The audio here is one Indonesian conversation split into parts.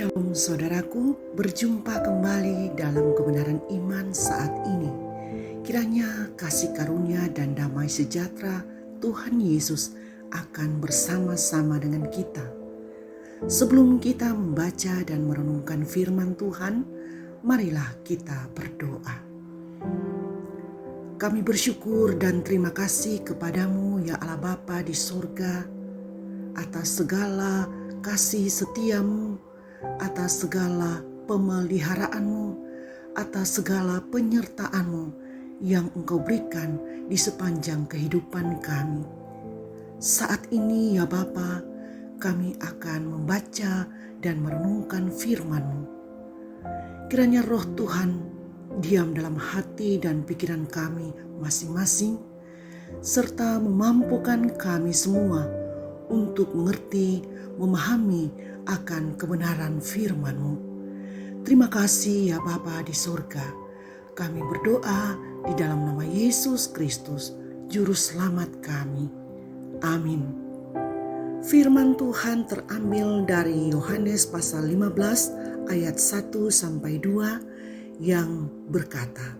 Shalom saudaraku, berjumpa kembali dalam kebenaran iman saat ini. Kiranya kasih karunia dan damai sejahtera Tuhan Yesus akan bersama-sama dengan kita. Sebelum kita membaca dan merenungkan firman Tuhan, marilah kita berdoa. Kami bersyukur dan terima kasih kepadamu ya Allah Bapa di surga atas segala kasih setiamu, atas segala pemeliharaanmu, atas segala penyertaanmu yang Engkau berikan di sepanjang kehidupan kami. Saat ini ya Bapa, kami akan membaca dan merenungkan firman-Mu. Kiranya roh Tuhan diam dalam hati dan pikiran kami masing-masing, serta memampukan kami semua untuk mengerti, memahami akan kebenaran firman-Mu. Terima kasih ya Bapa di surga. Kami berdoa di dalam nama Yesus Kristus, Juru Selamat kami. Amin. Firman Tuhan terambil dari Yohanes pasal 15 ayat 1-2 yang berkata,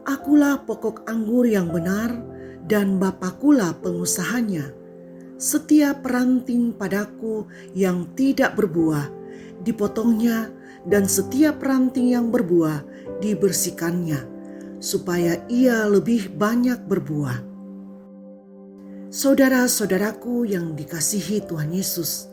Akulah pokok anggur yang benar dan Bapakulah pengusahanya. Setiap ranting padaku yang tidak berbuah dipotongnya, dan setiap ranting yang berbuah dibersihkannya, supaya ia lebih banyak berbuah. Saudara-saudaraku yang dikasihi Tuhan Yesus,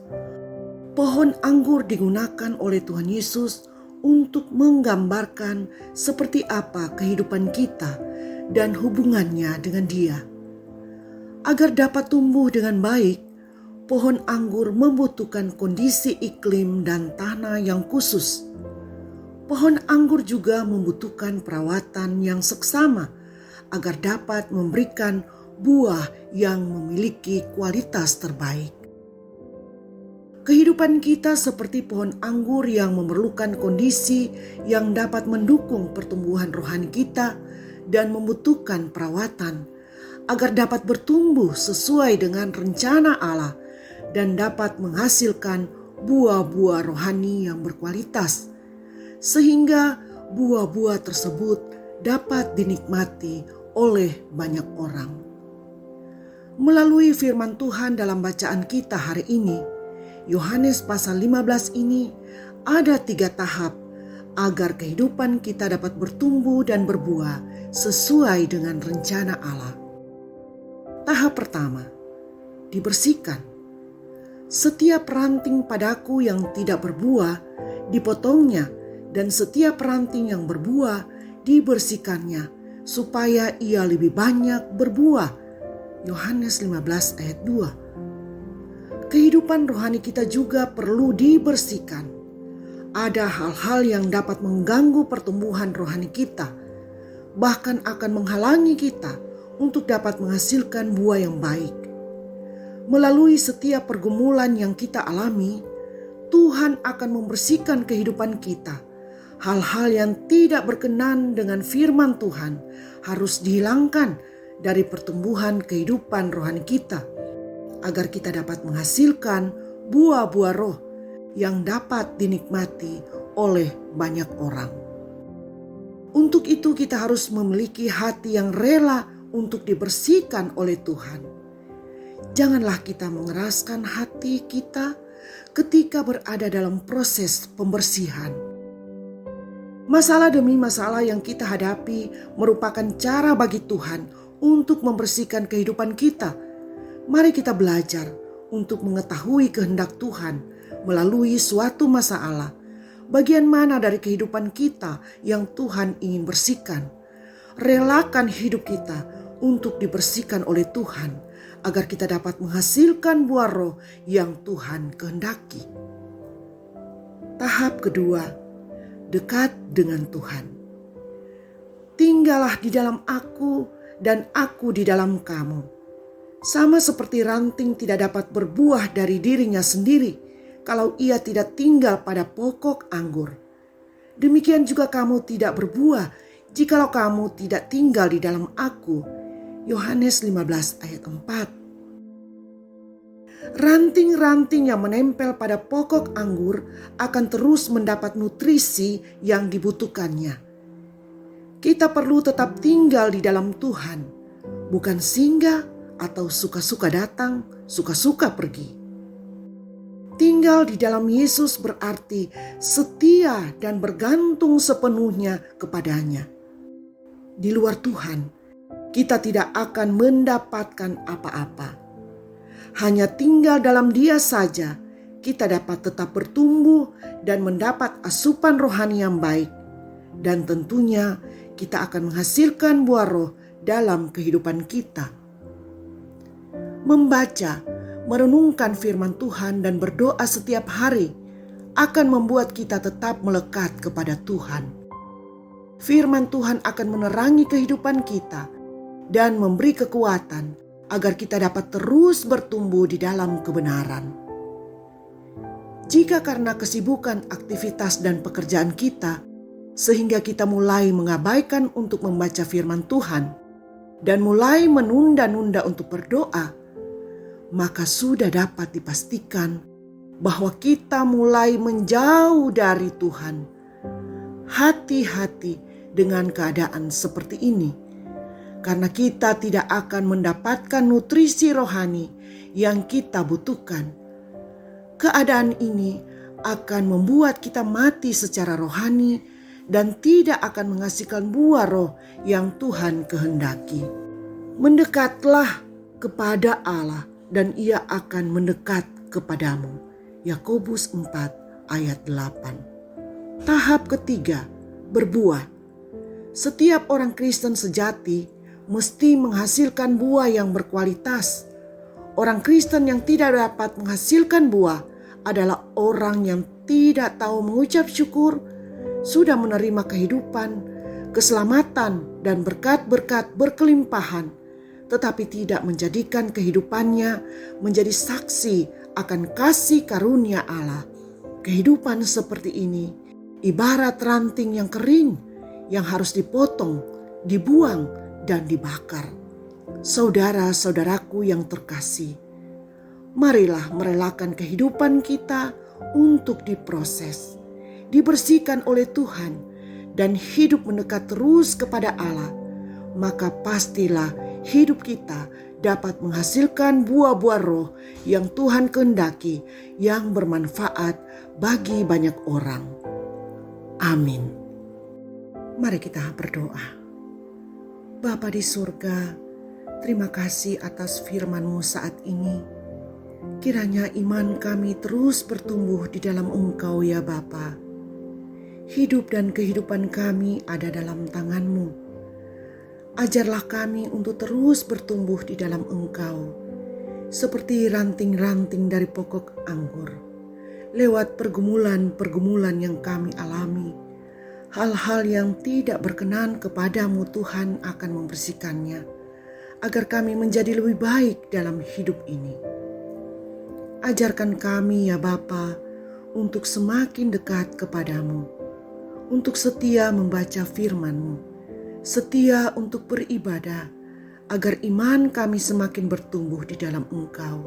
pohon anggur digunakan oleh Tuhan Yesus untuk menggambarkan seperti apa kehidupan kita dan hubungannya dengan Dia. Agar dapat tumbuh dengan baik, pohon anggur membutuhkan kondisi iklim dan tanah yang khusus. Pohon anggur juga membutuhkan perawatan yang seksama agar dapat memberikan buah yang memiliki kualitas terbaik. Kehidupan kita seperti pohon anggur yang memerlukan kondisi yang dapat mendukung pertumbuhan rohani kita dan membutuhkan perawatan agar dapat bertumbuh sesuai dengan rencana Allah dan dapat menghasilkan buah-buah rohani yang berkualitas, sehingga buah-buah tersebut dapat dinikmati oleh banyak orang. Melalui firman Tuhan dalam bacaan kita hari ini, Yohanes pasal 15 ini ada 3 tahap agar kehidupan kita dapat bertumbuh dan berbuah sesuai dengan rencana Allah. Tahap pertama, dibersihkan. Setiap ranting padaku yang tidak berbuah dipotongnya, dan setiap ranting yang berbuah dibersihkannya, supaya ia lebih banyak berbuah. Yohanes 15 ayat 2. Kehidupan rohani kita juga perlu dibersihkan. Ada hal-hal yang dapat mengganggu pertumbuhan rohani kita, bahkan akan menghalangi kita untuk dapat menghasilkan buah yang baik. Melalui setiap pergumulan yang kita alami, Tuhan akan membersihkan kehidupan kita. Hal-hal yang tidak berkenan dengan firman Tuhan harus dihilangkan dari pertumbuhan kehidupan rohani kita, agar kita dapat menghasilkan buah-buah roh yang dapat dinikmati oleh banyak orang. Untuk itu kita harus memiliki hati yang rela untuk dibersihkan oleh Tuhan. Janganlah kita mengeraskan hati kita ketika berada dalam proses pembersihan. Masalah demi masalah yang kita hadapi merupakan cara bagi Tuhan untuk membersihkan kehidupan kita. Mari kita belajar untuk mengetahui kehendak Tuhan melalui suatu masalah. Bagian mana dari kehidupan kita yang Tuhan ingin bersihkan? Relakan hidup kita untuk dibersihkan oleh Tuhan, agar kita dapat menghasilkan buah roh yang Tuhan kehendaki. Tahap kedua, dekat dengan Tuhan. Tinggallah di dalam aku dan aku di dalam kamu. Sama seperti ranting tidak dapat berbuah dari dirinya sendiri kalau ia tidak tinggal pada pokok anggur. Demikian juga kamu tidak berbuah jikalau kamu tidak tinggal di dalam aku. Yohanes 15 ayat 4. Ranting-ranting yang menempel pada pokok anggur akan terus mendapat nutrisi yang dibutuhkannya. Kita perlu tetap tinggal di dalam Tuhan, bukan singgah atau suka-suka datang, suka-suka pergi. Tinggal di dalam Yesus berarti setia dan bergantung sepenuhnya kepadanya. Di luar Tuhan, kita tidak akan mendapatkan apa-apa. Hanya tinggal dalam Dia saja, kita dapat tetap bertumbuh dan mendapat asupan rohani yang baik. Dan tentunya kita akan menghasilkan buah roh dalam kehidupan kita. Membaca, merenungkan firman Tuhan dan berdoa setiap hari akan membuat kita tetap melekat kepada Tuhan. Firman Tuhan akan menerangi kehidupan kita dan memberi kekuatan agar kita dapat terus bertumbuh di dalam kebenaran. Jika karena kesibukan aktivitas dan pekerjaan kita, sehingga kita mulai mengabaikan untuk membaca firman Tuhan dan mulai menunda-nunda untuk berdoa, maka sudah dapat dipastikan bahwa kita mulai menjauh dari Tuhan. Hati-hati dengan keadaan seperti ini, karena kita tidak akan mendapatkan nutrisi rohani yang kita butuhkan. Keadaan ini akan membuat kita mati secara rohani dan tidak akan menghasilkan buah roh yang Tuhan kehendaki. Mendekatlah kepada Allah dan Ia akan mendekat kepadamu. Yakobus 4 ayat 8. Tahap ketiga, berbuah. Setiap orang Kristen sejati mesti menghasilkan buah yang berkualitas. Orang Kristen yang tidak dapat menghasilkan buah adalah orang yang tidak tahu mengucap syukur, sudah menerima kehidupan, keselamatan, dan berkat-berkat berkelimpahan, tetapi tidak menjadikan kehidupannya menjadi saksi akan kasih karunia Allah. Kehidupan seperti ini ibarat ranting yang kering yang harus dipotong, dibuang, dan dibakar. Saudara-saudaraku yang terkasih, marilah merelakan kehidupan kita untuk diproses, dibersihkan oleh Tuhan, dan hidup mendekat terus kepada Allah. Maka pastilah hidup kita dapat menghasilkan buah-buah roh yang Tuhan kehendaki, yang bermanfaat bagi banyak orang. Amin. Mari kita berdoa. Bapa di surga, terima kasih atas firman-Mu saat ini. Kiranya iman kami terus bertumbuh di dalam Engkau ya Bapa. Hidup dan kehidupan kami ada dalam tangan-Mu. Ajarlah kami untuk terus bertumbuh di dalam Engkau, seperti ranting-ranting dari pokok anggur. Lewat pergumulan-pergumulan yang kami alami, hal-hal yang tidak berkenan kepadamu Tuhan akan membersihkannya, agar kami menjadi lebih baik dalam hidup ini. Ajarkan kami ya Bapa untuk semakin dekat kepadamu, untuk setia membaca firman-Mu, setia untuk beribadah, agar iman kami semakin bertumbuh di dalam Engkau.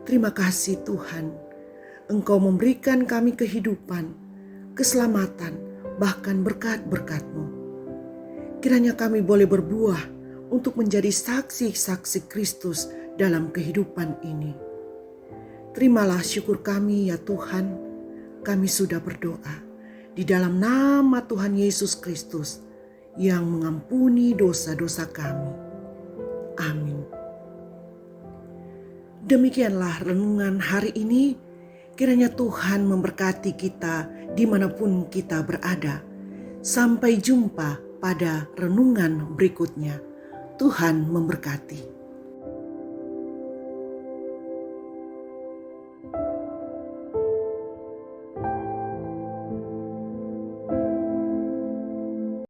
Terima kasih Tuhan, Engkau memberikan kami kehidupan, keselamatan, bahkan berkat-berkat-Mu. Kiranya kami boleh berbuah untuk menjadi saksi-saksi Kristus dalam kehidupan ini. Terimalah syukur kami ya Tuhan, kami sudah berdoa di dalam nama Tuhan Yesus Kristus yang mengampuni dosa-dosa kami. Amin. Demikianlah renungan hari ini. Kiranya Tuhan memberkati kita dimanapun kita berada. Sampai jumpa pada renungan berikutnya. Tuhan memberkati.